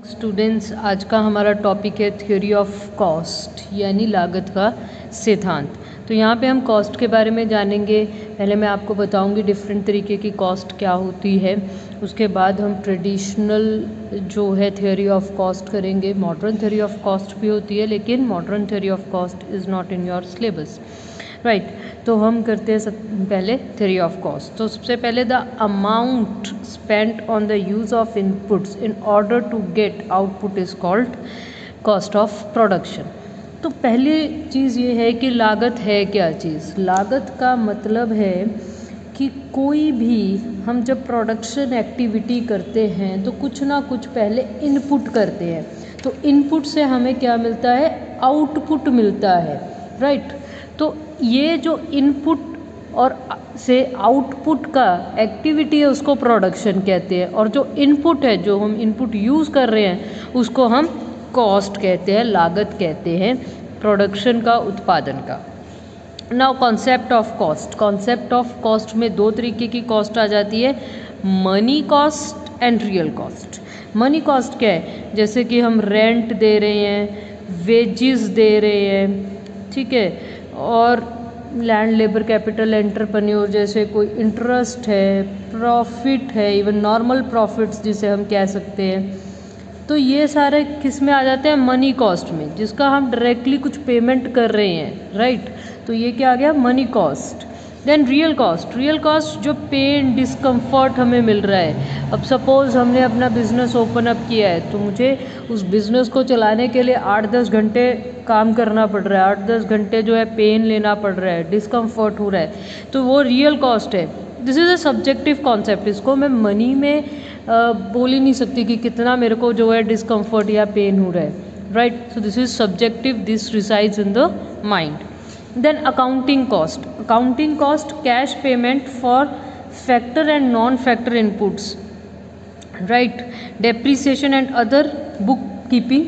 Students, आज का हमारा टॉपिक है थ्योरी ऑफ कॉस्ट यानी लागत का सिद्धांत। तो यहाँ पे हम कॉस्ट के बारे में जानेंगे। पहले मैं आपको बताऊंगी डिफरेंट तरीके की कॉस्ट क्या होती है। उसके बाद हम ट्रेडिशनल जो है थ्योरी ऑफ कॉस्ट करेंगे। मॉडर्न थ्योरी ऑफ कॉस्ट भी होती है, लेकिन modern theory of cost is not in your syllabus, right. तो हम करते हैं पहले थ्योरी ऑफ कॉस्ट। तो सबसे पहले the amount spent on the use of inputs in order to get output is called cost of production. तो पहली चीज़ ये है कि लागत है क्या चीज़। लागत का मतलब है कि कोई भी हम जब प्रोडक्शन एक्टिविटी करते हैं तो कुछ ना कुछ पहले इनपुट करते हैं। तो इनपुट से हमें क्या मिलता है, आउटपुट मिलता है, राइट। तो ये जो इनपुट और से आउटपुट का एक्टिविटी है उसको प्रोडक्शन कहते हैं, और जो इनपुट है, जो हम इनपुट यूज़ कर रहे हैं, उसको हम कॉस्ट कहते हैं, लागत कहते हैं प्रोडक्शन का, उत्पादन का। Now concept of cost. Concept of cost में दो तरीके की कॉस्ट आ जाती है, money cost and real cost. Money cost क्या है, जैसे कि हम रेंट दे रहे हैं, वेजेस दे रहे हैं, ठीक है, और लैंड लेबर कैपिटल एंटरप्रेन्योर जैसे कोई इंटरेस्ट है, प्रॉफिट है, इवन नॉर्मल प्रॉफिट्स जिसे हम कह सकते हैं। तो ये सारे किस में आ जाते हैं, मनी कॉस्ट में, जिसका हम डायरेक्टली कुछ पेमेंट कर रहे हैं, राइट। तो ये क्या आ गया, money cost. Then real cost. Real cost जो पेन डिस्कम्फर्ट हमें मिल रहा है। अब सपोज़ हमने अपना बिजनेस ओपन अप किया है, तो मुझे उस बिज़नेस को चलाने के लिए 8-10 घंटे काम करना पड़ रहा है, 8-10 घंटे जो है पेन लेना पड़ रहा है, डिस्कम्फर्ट हो रहा है, तो वो रियल कॉस्ट है। This is a subjective concept. इसको मैं मनी में बोल ही नहीं सकती कि कितना मेरे को जो है डिस्कम्फर्ट या पेन हो रहा है, right. So this is subjective, this resides in the mind. Then accounting cost. Accounting cost, cash payment for factor and non-factor inputs, right. Depreciation and other bookkeeping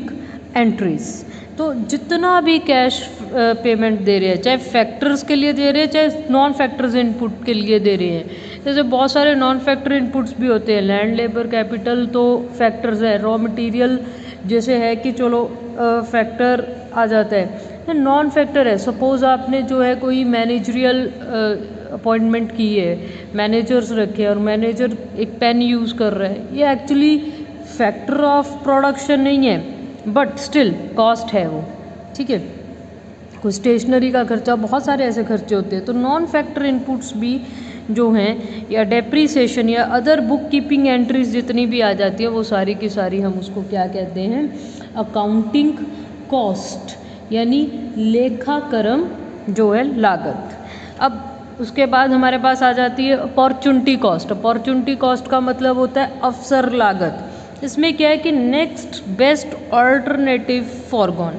entries. तो जितना भी कैश पेमेंट दे रहे हैं, चाहे factors के लिए दे रहे हैं, चाहे नॉन फैक्टर्स इनपुट के लिए दे रहे हैं। जैसे बहुत सारे नॉन फैक्टर इनपुट्स भी होते हैं। लैंड लेबर कैपिटल तो फैक्टर्स है, रॉ मटेरियल जैसे है कि चलो फैक्टर आ जाता है। नॉन फैक्टर है, सपोज़ आपने जो है कोई मैनेजरियल अपॉइंटमेंट की है, मैनेजर्स रखे और मैनेजर एक पेन यूज़ कर रहा है, ये एक्चुअली फैक्टर ऑफ प्रोडक्शन नहीं है, बट स्टिल कॉस्ट है वो, ठीक है। कोई स्टेशनरी का खर्चा, बहुत सारे ऐसे खर्चे होते हैं। तो नॉन फैक्टर इनपुट्स भी जो हैं, या डेप्रीसिएशन या अदर बुक कीपिंग एंट्रीज जितनी भी आ जाती है, वो सारी की सारी हम उसको क्या कहते हैं, अकाउंटिंग कॉस्ट यानी लेखाकर्म जो है लागत। अब उसके बाद हमारे पास आ जाती है अपॉर्चुनिटी कॉस्ट। अपॉर्चुनिटी कॉस्ट का मतलब होता है अवसर लागत। इसमें क्या है कि नेक्स्ट बेस्ट ऑल्टरनेटिव फॉरगॉन।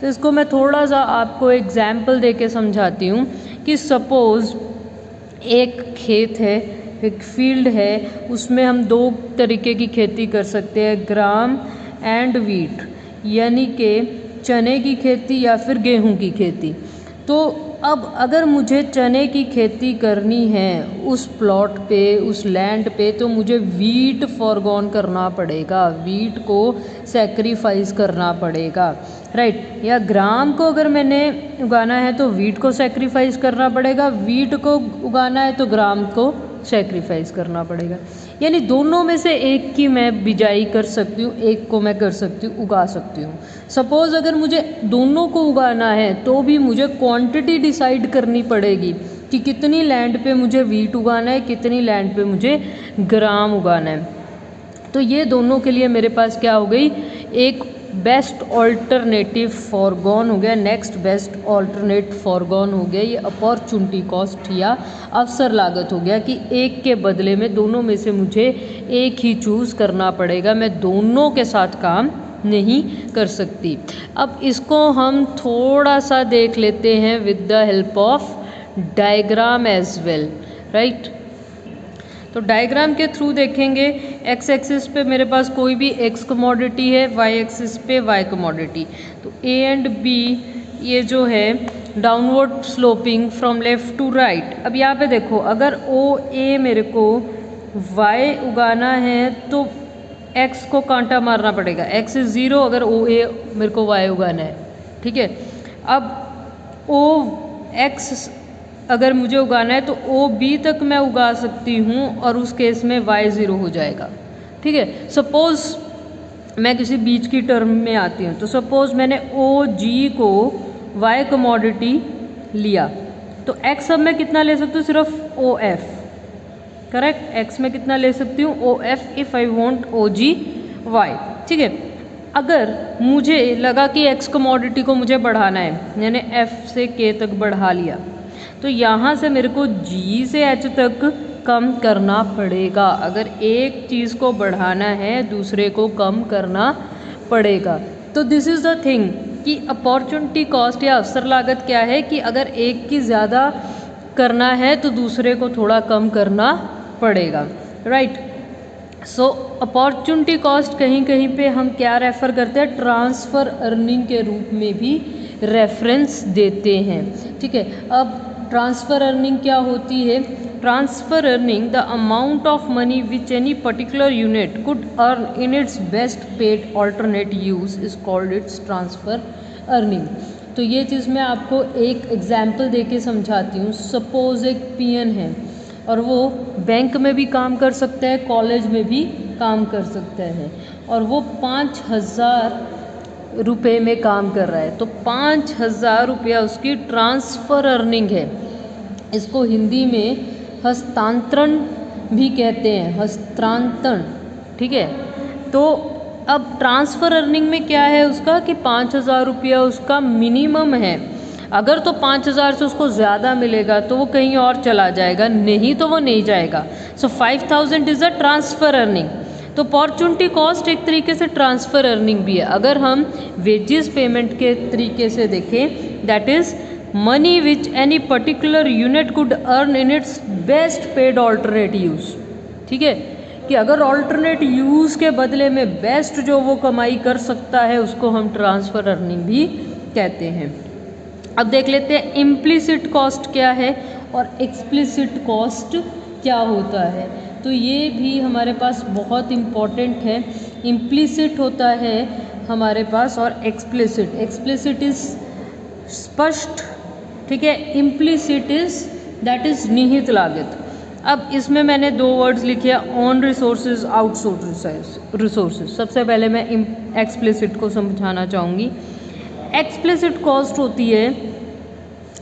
तो इसको मैं थोड़ा सा आपको एग्जाम्पल दे के समझाती हूँ कि सपोज़ एक खेत है, एक फील्ड है, उसमें हम दो तरीके की खेती कर सकते हैं, ग्राम एंड वीट, यानी कि चने की खेती या फिर गेहूं की खेती। तो अब अगर मुझे चने की खेती करनी है उस प्लॉट पे, उस लैंड पे, तो मुझे वीट फॉरगॉन करना पड़ेगा, वीट को सेक्रीफाइस करना पड़ेगा, राइट। या ग्राम को अगर मैंने उगाना है तो वीट को सेक्रीफाइस करना पड़ेगा, वीट को उगाना है तो ग्राम को सेक्रीफाइस करना पड़ेगा। यानी दोनों में से एक की मैं बिजाई कर सकती हूँ, एक को मैं कर सकती हूँ, उगा सकती हूँ। सपोज़ अगर मुझे दोनों को उगाना है तो भी मुझे क्वांटिटी डिसाइड करनी पड़ेगी कि कितनी लैंड पे मुझे वीट उगाना है, कितनी लैंड पे मुझे ग्राम उगाना है। तो ये दोनों के लिए मेरे पास क्या हो गई, एक बेस्ट ऑल्टरनेटिव फॉरगॉन हो गया, नेक्स्ट बेस्ट ऑल्टरनेट फॉरगॉन हो गया। ये अपॉर्चुनिटी कॉस्ट या अवसर लागत हो गया कि एक के बदले में दोनों में से मुझे एक ही चूज़ करना पड़ेगा, मैं दोनों के साथ काम नहीं कर सकती। अब इसको हम थोड़ा सा देख लेते हैं with the help of diagram as well, right. तो डायग्राम के थ्रू देखेंगे। एक्स एक्सिस पे मेरे पास कोई भी एक्स कमोडिटी है, वाई एक्सिस पे वाई कमोडिटी। तो ए एंड बी ये जो है downward sloping from left to right. अब यहाँ पे देखो, अगर ओ ए मेरे को वाई उगाना है तो एक्स को कांटा मारना पड़ेगा, एक्स इज 0 अगर ओ ए मेरे को वाई उगाना है, ठीक है। अब ओ एक्स अगर मुझे उगाना है तो ओ बी तक मैं उगा सकती हूँ और उस केस में वाई 0 हो जाएगा, ठीक है। सपोज़ मैं किसी बीच की टर्म में आती हूँ, तो सपोज़ मैंने ओ जी को वाई कमोडिटी लिया, तो एक्स अब मैं कितना ले सकती हूँ, सिर्फ ओ एफ, करेक्ट। एक्स में कितना ले सकती हूँ, O F if I want O G Y, ठीक है। अगर मुझे लगा कि एक्स कमोडिटी को मुझे बढ़ाना है, मैंने एफ से के तक बढ़ा लिया, तो यहाँ से मेरे को जी से एच तक कम करना पड़ेगा। अगर एक चीज़ को बढ़ाना है दूसरे को कम करना पड़ेगा। तो दिस इज़ द थिंग कि अपॉर्चुनिटी कॉस्ट या अवसर लागत क्या है कि अगर एक की ज़्यादा करना है तो दूसरे को थोड़ा कम करना पड़ेगा, राइट। सो अपॉर्चुनिटी कॉस्ट कहीं कहीं पे हम क्या रेफ़र करते हैं, ट्रांसफ़र अर्निंग के रूप में भी रेफरेंस देते हैं, ठीक है। अब ट्रांसफ़र अर्निंग क्या होती है, transfer earning the amount of money which any particular unit could earn in its best paid alternate use is called its transfer earning. तो ये चीज़ मैं आपको एक एग्जाम्पल दे के समझाती हूँ। सपोज़ एक पीएन है और वो बैंक में भी काम कर सकता है, कॉलेज में भी काम कर सकता है, और वो 5,000 रुपये में काम कर रहा है, तो 5,000 रुपया उसकी ट्रांसफ़र अर्निंग है। इसको हिंदी में हस्तांतरण भी कहते हैं, हस्तांतरण, ठीक है। तो अब ट्रांसफ़र अर्निंग में क्या है उसका कि 5,000 रुपया उसका मिनिमम है। अगर तो 5,000 से उसको ज़्यादा मिलेगा तो वो कहीं और चला जाएगा, नहीं तो वो नहीं जाएगा। सो 5,000 इज़ अ ट्रांसफ़र अर्निंग। तो अपॉर्चुनिटी कॉस्ट एक तरीके से ट्रांसफ़र अर्निंग भी है। अगर हम वेजेस पेमेंट के तरीके से देखें, that is money which any particular unit could earn in its best paid alternate use, ठीक है, कि अगर ऑल्टरनेट यूज़ के बदले में बेस्ट जो वो कमाई कर सकता है उसको हम ट्रांसफ़र अर्निंग भी कहते हैं। अब देख लेते हैं इम्प्लिसिट कॉस्ट क्या है और एक्सप्लिसिट कॉस्ट क्या होता है। तो ये भी हमारे पास बहुत इम्पॉर्टेंट है। इम्प्लिसिट होता है हमारे पास और एक्सप्लिसिट। एक्सप्लिसिट इज़ स्पष्ट, ठीक है। इम्प्लिसिट इज़ दैट इज़ निहित लागत। अब इसमें मैंने 2 वर्ड्स लिखे हैं, ऑन रिसोर्सेज, आउटसोर्स रिसोर्सेज। सबसे पहले मैं एक्सप्लिसिट को समझाना चाहूँगी। एक्सप्लिसिट कॉस्ट होती है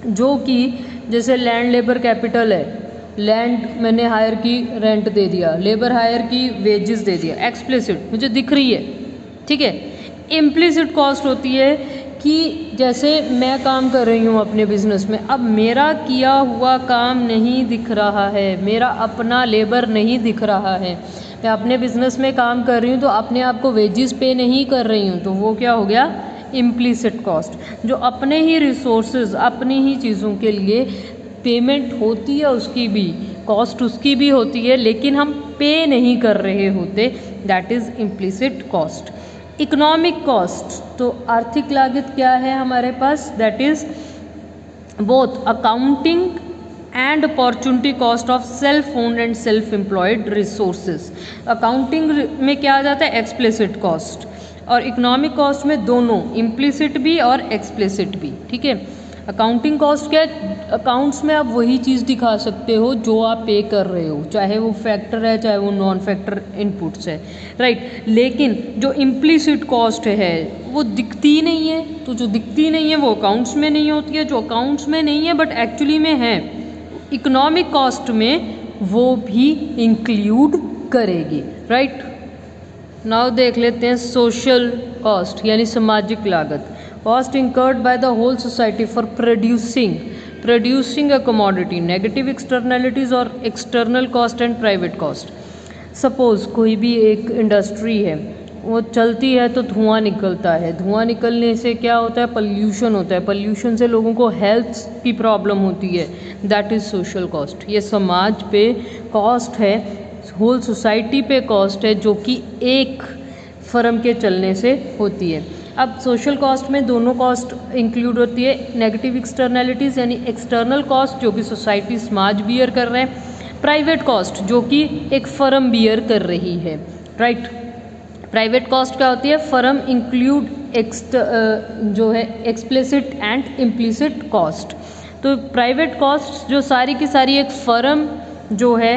जो कि जैसे लैंड लेबर कैपिटल है, लैंड मैंने हायर की, रेंट दे दिया, लेबर हायर की, वेजेस दे दिया, एक्सप्लिसिट मुझे दिख रही है, ठीक है। इम्प्लिसिट कॉस्ट होती है कि जैसे मैं काम कर रही हूँ अपने बिजनेस में, अब मेरा किया हुआ काम नहीं दिख रहा है, मेरा अपना लेबर नहीं दिख रहा है, मैं अपने बिजनेस में काम कर रही हूँ तो अपने आप को वेजेस पे नहीं कर रही हूँ, तो वो क्या हो गया, इम्प्लिसिट कॉस्ट। जो अपने ही रिसोर्सेज, अपनी ही चीज़ों के लिए पेमेंट होती है, उसकी भी कॉस्ट उसकी भी होती है, लेकिन हम पे नहीं कर रहे होते, that is implicit cost. Economic cost, तो आर्थिक लागत क्या है हमारे पास, that is both accounting and opportunity cost of self owned and self employed resources. Accounting में क्या आ जाता है, एक्सप्लिसिट कॉस्ट, और इकोनॉमिक कॉस्ट में दोनों इम्प्लिसिट भी और एक्सप्लिसिट भी, ठीक है। अकाउंटिंग कॉस्ट क्या है, अकाउंट्स में आप वही चीज़ दिखा सकते हो जो आप पे कर रहे हो, चाहे वो फैक्टर है चाहे वो नॉन फैक्टर इनपुट्स है, राइट। लेकिन जो इम्प्लिसिट कॉस्ट है वो दिखती नहीं है, तो जो दिखती नहीं है वो अकाउंट्स में नहीं होती है, जो अकाउंट्स में नहीं है बट एक्चुअली में है, इकोनॉमिक कॉस्ट में वो भी इंक्लूड करेगी, राइट। नाउ देख लेते हैं सोशल कॉस्ट यानी सामाजिक लागत। Cost incurred by the whole society for producing a commodity, negative externalities और external cost and private cost. Suppose कोई भी एक इंडस्ट्री है, वो चलती है तो धुआं निकलता है, धुआं निकलने से क्या होता है, पॉल्यूशन होता है, पॉल्यूशन से लोगों को हेल्थ की प्रॉब्लम होती है, दैट इज़ सोशल कॉस्ट। ये समाज पे कॉस्ट है, होल सोसाइटी पे कॉस्ट है, जो कि एक फर्म के चलने से होती है। अब सोशल कॉस्ट में दोनों कॉस्ट इंक्लूड होती है, नेगेटिव एक्सटर्नलिटीज़ यानी एक्सटर्नल कॉस्ट जो कि सोसाइटी समाज बियर कर रहे हैं, प्राइवेट कॉस्ट जो कि एक फर्म बियर कर रही है, राइट। प्राइवेट कॉस्ट क्या होती है? फर्म इंक्लूड जो है एक्सप्लिसिट एंड इम्प्लिसिट कॉस्ट। तो प्राइवेट कॉस्ट जो सारी की सारी एक फर्म जो है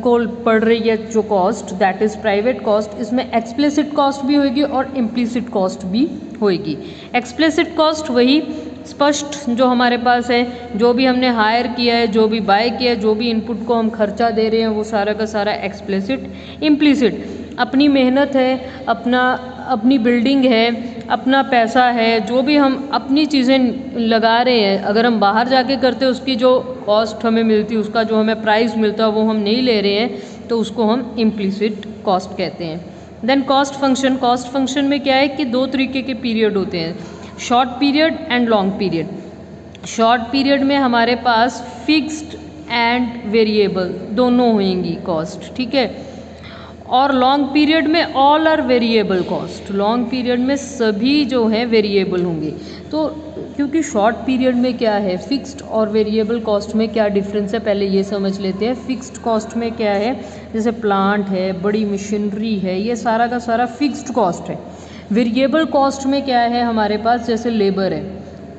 को पड़ रही है जो cost, that is private cost, इसमें एक्सप्लिसिट कॉस्ट भी होगी और इम्प्लिसिट कॉस्ट भी होगी। एक्सप्लिसिट कॉस्ट वही स्पष्ट जो हमारे पास है, जो भी हमने हायर किया है, जो भी बाय किया है, जो भी इनपुट को हम खर्चा दे रहे हैं, वो सारा का सारा एक्सप्लिसिट। इम्प्लिसिट अपनी मेहनत है, अपनी बिल्डिंग है, अपना पैसा है, जो भी हम अपनी चीज़ें लगा रहे हैं, अगर हम बाहर जाके करते हैं उसकी जो कॉस्ट हमें मिलती है, उसका जो हमें प्राइस मिलता है वो हम नहीं ले रहे हैं, तो उसको हम इम्प्लिसिट कॉस्ट कहते हैं। Then cost function. Cost function में क्या है कि दो तरीके के पीरियड होते हैं, short period and long period. Short period में हमारे पास फिक्स्ड एंड वेरिएबल दोनों होंगी कॉस्ट, ठीक है। और लॉन्ग पीरियड में all are variable cost, long period में सभी जो है वेरिएबल होंगे। तो क्योंकि शॉर्ट पीरियड में क्या है, फिक्स्ड और वेरिएबल कॉस्ट में क्या डिफरेंस है, पहले ये समझ लेते हैं। फिक्स्ड कॉस्ट में क्या है, जैसे प्लांट है, बड़ी मशीनरी है, ये सारा का सारा फिक्स्ड कॉस्ट है। वेरिएबल कॉस्ट में क्या है हमारे पास, जैसे लेबर है,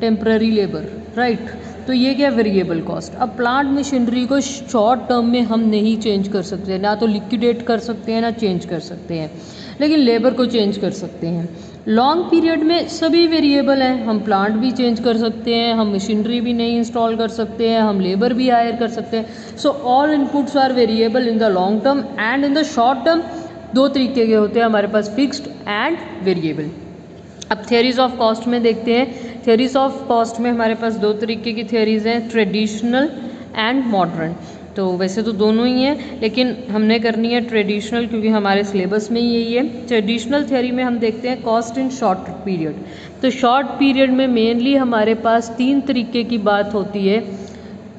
टेम्पररी लेबर, राइट, तो ये क्या वेरिएबल कॉस्ट। अब प्लांट मशीनरी को शॉर्ट टर्म में हम नहीं चेंज कर सकते, ना तो लिक्विडेट कर सकते हैं ना चेंज कर सकते हैं, लेकिन लेबर को चेंज कर सकते हैं। लॉन्ग पीरियड में सभी वेरिएबल हैं, हम प्लांट भी चेंज कर सकते हैं, हम मशीनरी भी नहीं इंस्टॉल कर सकते हैं, हम लेबर भी हायर कर सकते हैं। So all inputs are variable in the long term and in the short term. दो तरीके के होते हैं हमारे पास, फिक्स्ड एंड वेरिएबल। अब थियरीज ऑफ कॉस्ट में देखते हैं। थियरीज ऑफ कॉस्ट में हमारे पास दो तरीके की थियरीज हैं, ट्रेडिशनल एंड मॉडर्न। तो वैसे तो दोनों ही हैं, लेकिन हमने करनी है ट्रेडिशनल क्योंकि हमारे सिलेबस में ही यही है। ट्रेडिशनल थियरी में हम देखते हैं कॉस्ट इन शॉर्ट पीरियड। तो शॉर्ट पीरियड में मेनली हमारे पास तीन तरीके की बात होती है,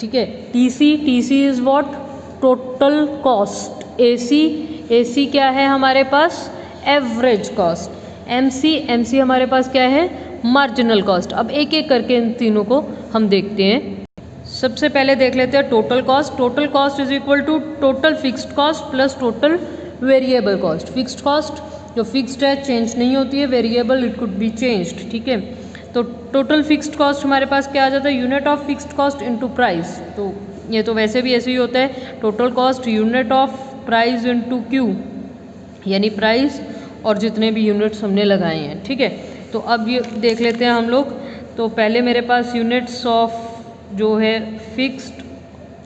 ठीक है। TC, TC is what, total cost. AC, AC क्या है हमारे पास, एवरेज कॉस्ट। एमसी, एमसी हमारे पास क्या है, मार्जिनल कॉस्ट। अब एक एक करके इन तीनों को हम देखते हैं। सबसे पहले देख लेते हैं total cost. Total cost is equal to total fixed cost plus total variable cost. Fixed cost जो फिक्स्ड है चेंज नहीं होती है, variable it could be changed, ठीक है। तो टोटल फिक्स्ड कॉस्ट हमारे पास क्या आ जाता है, unit of fixed cost into price. तो ये तो वैसे भी ऐसे ही होता है, total cost unit of price into Q, यानी प्राइस और जितने भी यूनिट्स हमने लगाए हैं, ठीक है। तो अब ये देख लेते हैं हम लोग। तो पहले मेरे पास यूनिट्स ऑफ जो है फिक्स्ड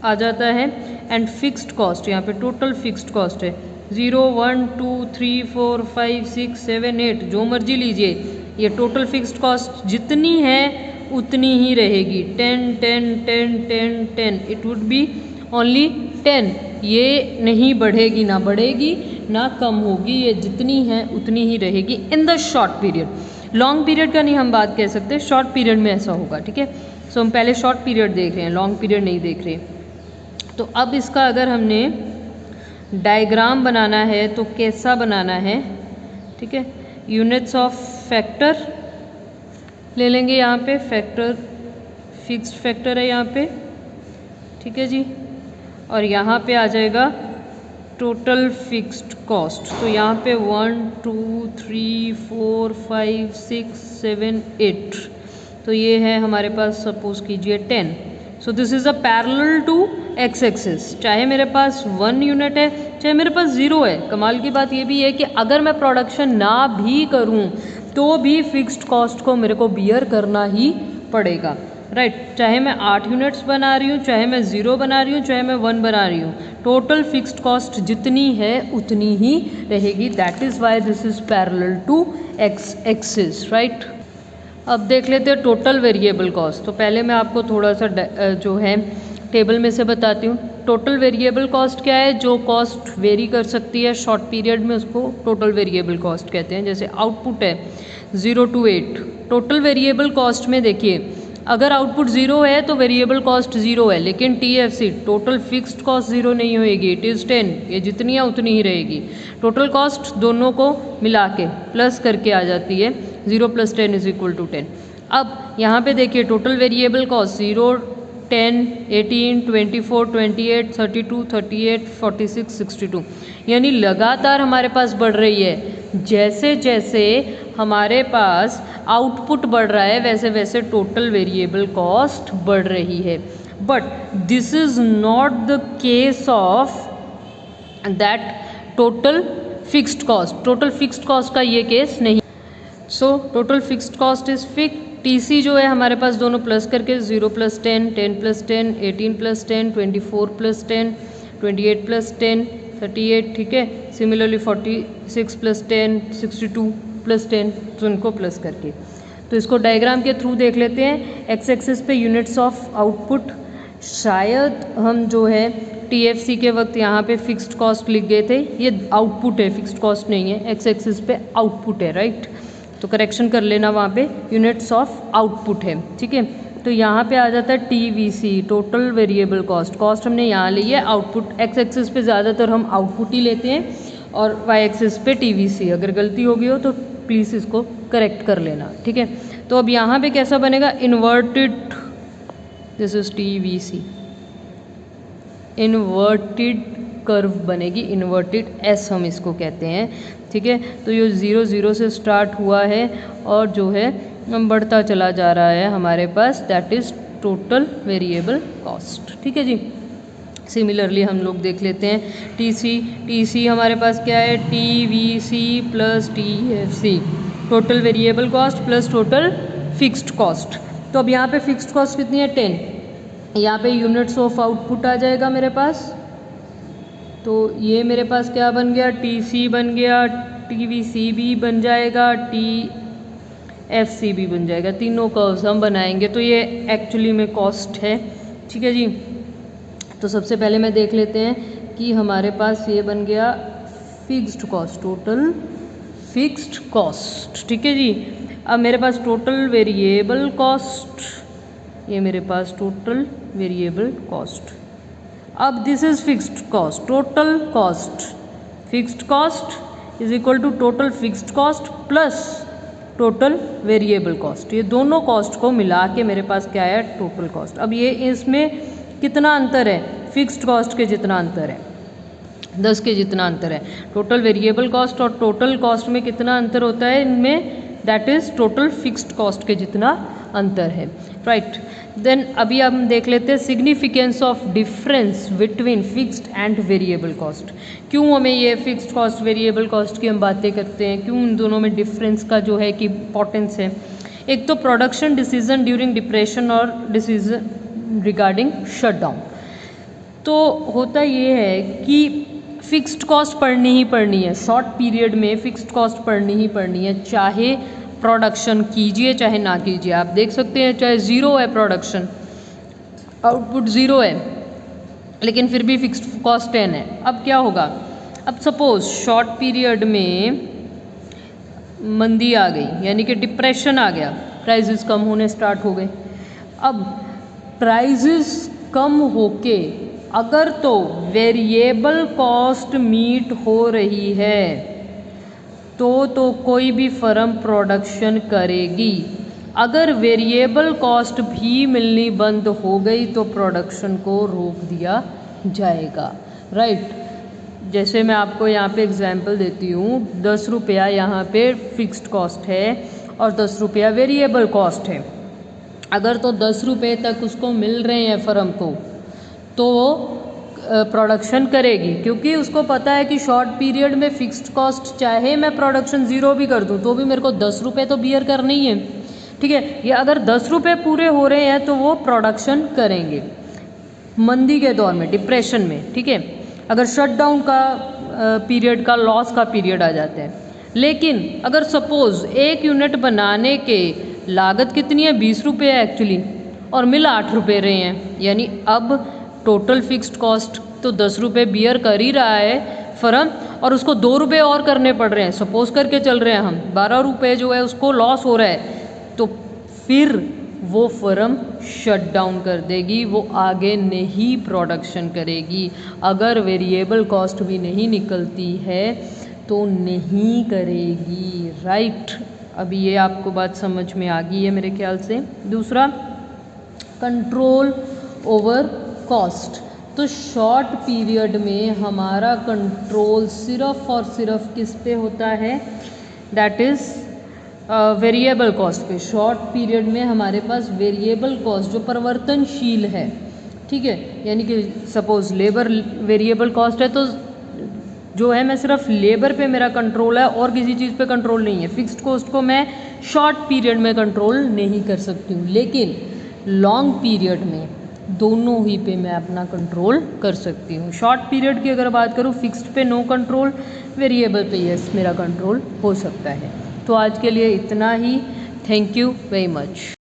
आ जाता है एंड फिक्स्ड कॉस्ट, यहाँ पे टोटल फिक्स्ड कॉस्ट है 0 1 2 3 4 5 6 7 8, जो मर्जी लीजिए। ये टोटल फिक्स्ड कॉस्ट जितनी है उतनी ही रहेगी, 10 10 10 10 10, इट वुड बी ओनली 10। ये नहीं बढ़ेगी, ना बढ़ेगी ना कम होगी, ये जितनी है उतनी ही रहेगी इन the short period. Long period का नहीं हम बात कह सकते, शॉर्ट पीरियड में ऐसा होगा, ठीक है। सो हम पहले शॉर्ट पीरियड देख रहे हैं, लॉन्ग पीरियड नहीं देख रहे। तो अब इसका अगर हमने डायग्राम बनाना है तो कैसा बनाना है, ठीक है। यूनिट्स ऑफ फैक्टर ले लेंगे, यहाँ पे फैक्टर फिक्स्ड फैक्टर है यहाँ पे, ठीक है जी। और यहाँ पे आ जाएगा टोटल फिक्स्ड कॉस्ट। तो यहाँ पे 1 2 3 4 5 6 7 8, तो ये है हमारे पास सपोज कीजिए 10। So this is a parallel to X axis. चाहे मेरे पास 1 यूनिट है चाहे मेरे पास 0 है। कमाल की बात ये भी है कि अगर मैं प्रोडक्शन ना भी करूँ तो भी फिक्स्ड कॉस्ट को मेरे को बियर करना ही पड़ेगा, राइट। चाहे मैं 8 यूनिट्स बना रही हूँ, चाहे मैं 0 बना रही हूँ, चाहे मैं 1 बना रही हूँ, टोटल फिक्स्ड कॉस्ट जितनी है उतनी ही रहेगी। That is why this is parallel to X axis, right. अब देख लेते हैं टोटल वेरिएबल कॉस्ट। तो पहले मैं आपको थोड़ा सा जो है टेबल में से बताती हूँ। टोटल वेरिएबल कॉस्ट क्या है, जो कॉस्ट वेरी कर सकती है शॉर्ट पीरियड में उसको टोटल वेरिएबल कॉस्ट कहते हैं। जैसे आउटपुट है 0 to 8, टोटल वेरिएबल कॉस्ट में देखिए अगर आउटपुट 0 है तो वेरिएबल कॉस्ट 0 है, लेकिन TFC टोटल फिक्स्ड कॉस्ट 0 नहीं होएगी, इट इज़ 10। ये जितनी है उतनी ही रहेगी। टोटल कॉस्ट दोनों को मिला के प्लस करके आ जाती है, 0 + 10 = 10। अब यहाँ पे देखिए टोटल वेरिएबल कॉस्ट 0 10, 18, 24, 28, 32, 38, 46, 62 यानी लगातार हमारे पास बढ़ रही है। जैसे जैसे हमारे पास आउटपुट बढ़ रहा है वैसे वैसे टोटल वेरिएबल कॉस्ट बढ़ रही है। But this is not the case of that total fixed cost. Total fixed cost का ये केस नहीं। So total fixed cost is fix. TC जो है हमारे पास दोनों प्लस करके 0 + 10, 10 + 10, 18 + 10, 24 + 10, 28 + 10, 38, ठीक है। सिमिलरली 46 + 10, 62 + 10, तो इनको प्लस करके। तो इसको डायग्राम के थ्रू देख लेते हैं। एक्स एक्सिस पे यूनिट्स ऑफ आउटपुट, शायद हम जो है टीएफसी के वक्त यहाँ पे फिक्स्ड कॉस्ट लिख गए थे, ये आउटपुट है, फिक्स्ड कॉस्ट नहीं है। एक्स एक्सिस पे आउटपुट है, राइट। तो करेक्शन कर लेना, वहाँ पे यूनिट्स ऑफ आउटपुट है, ठीक है। तो यहाँ पे आ जाता है TVC, total variable cost. Cost हमने यहाँ ली है, आउटपुट एक्स एक्सिस पे ज़्यादातर हम आउटपुट ही लेते हैं और वाई एक्सिस पे टीवीसी। अगर गलती हो गई हो तो प्लीज़ इसको करेक्ट कर लेना, ठीक है। तो अब यहाँ पे कैसा बनेगा, inverted, this is TVC, inverted curve बनेगी, इन्वर्टेड एस हम इसको कहते हैं, ठीक है। तो ये 0 0 से स्टार्ट हुआ है और जो है बढ़ता चला जा रहा है हमारे पास, that is total variable cost, ठीक है जी। सिमिलरली हम लोग देख लेते हैं टीसी हमारे पास क्या है, TVC plus TFC, total variable cost plus total fixed cost. तो अब यहाँ पे फिक्स्ड कॉस्ट कितनी है, 10। यहाँ पे यूनिट्स ऑफ आउटपुट आ जाएगा मेरे पास। तो ये मेरे पास क्या बन गया, टीसी बन गया, टीवीसी भी बन जाएगा, टीएफसी भी बन जाएगा। तीनों कर्व्स हम बनाएंगे। तो ये एक्चुअली में कॉस्ट है, ठीक है जी। तो सबसे पहले मैं देख लेते हैं कि हमारे पास ये बन गया fixed cost, total fixed cost, ठीक है जी। अब मेरे पास टोटल वेरिएबल कॉस्ट, ये मेरे पास टोटल वेरिएबल कॉस्ट। अब this is fixed cost, total cost, fixed cost is equal to total fixed cost plus total variable cost. ये दोनों कॉस्ट को मिला के मेरे पास क्या है, टोटल कॉस्ट। अब ये इसमें कितना अंतर है, फिक्स्ड कॉस्ट के जितना अंतर है, 10 के जितना अंतर है। टोटल वेरिएबल कॉस्ट और टोटल कॉस्ट में कितना अंतर होता है इनमें, that is total fixed cost के जितना अंतर है, राइट। देन अभी हम देख लेते हैं significance of difference between fixed and variable cost. क्यों हमें ये फिक्स्ड कॉस्ट वेरिएबल कॉस्ट की हम बातें करते हैं, क्यों इन दोनों में डिफरेंस का जो है कि इंपॉर्टेंस है। एक तो प्रोडक्शन डिसीजन ड्यूरिंग डिप्रेशन और डिसीजन रिगार्डिंग शटडाउन। तो होता ये है कि फिक्स्ड कॉस्ट पढ़नी ही पढ़नी है, शॉर्ट पीरियड में फिक्स्ड कॉस्ट पढ़नी ही पढ़नी है, चाहे प्रोडक्शन कीजिए चाहे ना कीजिए। आप देख सकते हैं चाहे 0 है प्रोडक्शन, आउटपुट 0 है, लेकिन फिर भी फिक्स्ड कॉस्ट 10 है। अब क्या होगा, अब सपोज शॉर्ट पीरियड में मंदी आ गई, यानी कि डिप्रेशन आ गया, प्राइजेस कम होने स्टार्ट हो गए। अब प्राइजेस कम होके अगर तो वेरिएबल कॉस्ट मीट हो रही है तो कोई भी फर्म प्रोडक्शन करेगी। अगर वेरिएबल कॉस्ट भी मिलनी बंद हो गई तो प्रोडक्शन को रोक दिया जाएगा, राइट। जैसे मैं आपको यहाँ पे एग्जांपल देती हूँ, 10 रुपया यहाँ पे फिक्स्ड कॉस्ट है और 10 रुपया वेरिएबल कॉस्ट है। अगर तो 10 रुपये तक उसको मिल रहे हैं फर्म को तो प्रोडक्शन करेगी, क्योंकि उसको पता है कि शॉर्ट पीरियड में फिक्स्ड कॉस्ट चाहे मैं प्रोडक्शन 0 भी कर दूं तो भी मेरे को 10 रुपये तो बियर करने ही है, ठीक है। या अगर 10 रुपये पूरे हो रहे हैं तो वो प्रोडक्शन करेंगे मंदी के दौर में, डिप्रेशन में, ठीक है। अगर शटडाउन का पीरियड का लॉस का पीरियड आ जाता है। लेकिन अगर सपोज एक यूनिट बनाने के लागत कितनी है, 20 रुपये है एक्चुअली, और मिल 8 रुपये रहे हैं, यानी अब टोटल फिक्स्ड कॉस्ट तो 10 रुपये बियर कर ही रहा है फर्म, और उसको 2 रुपये और करने पड़ रहे हैं, सपोज करके चल रहे हैं हम, 12 रुपये जो है उसको लॉस हो रहा है, तो फिर वो फर्म शट डाउन कर देगी, वो आगे नहीं प्रोडक्शन करेगी। अगर वेरिएबल कॉस्ट भी नहीं निकलती है तो नहीं करेगी, राइट। अभी ये आपको बात समझ में आ गई है मेरे ख्याल से। दूसरा, कंट्रोल ओवर कॉस्ट। तो शॉर्ट पीरियड में हमारा कंट्रोल सिर्फ और सिर्फ किस पे होता है, दैट इज़ वेरिएबल कॉस्ट पे। शॉर्ट पीरियड में हमारे पास वेरिएबल कॉस्ट जो परिवर्तनशील है, ठीक है, यानी कि सपोज लेबर वेरिएबल कॉस्ट है तो जो है मैं सिर्फ लेबर पे मेरा कंट्रोल है और किसी चीज़ पे कंट्रोल नहीं है। फिक्स्ड कॉस्ट को मैं शॉर्ट पीरियड में कंट्रोल नहीं कर सकती हूँ, लेकिन लॉन्ग पीरियड में दोनों ही पे मैं अपना कंट्रोल कर सकती हूँ। शॉर्ट पीरियड की अगर बात करूँ, फिक्स्ड पे नो कंट्रोल, वेरिएबल पे यस मेरा कंट्रोल हो सकता है। तो आज के लिए इतना ही। Thank you very much.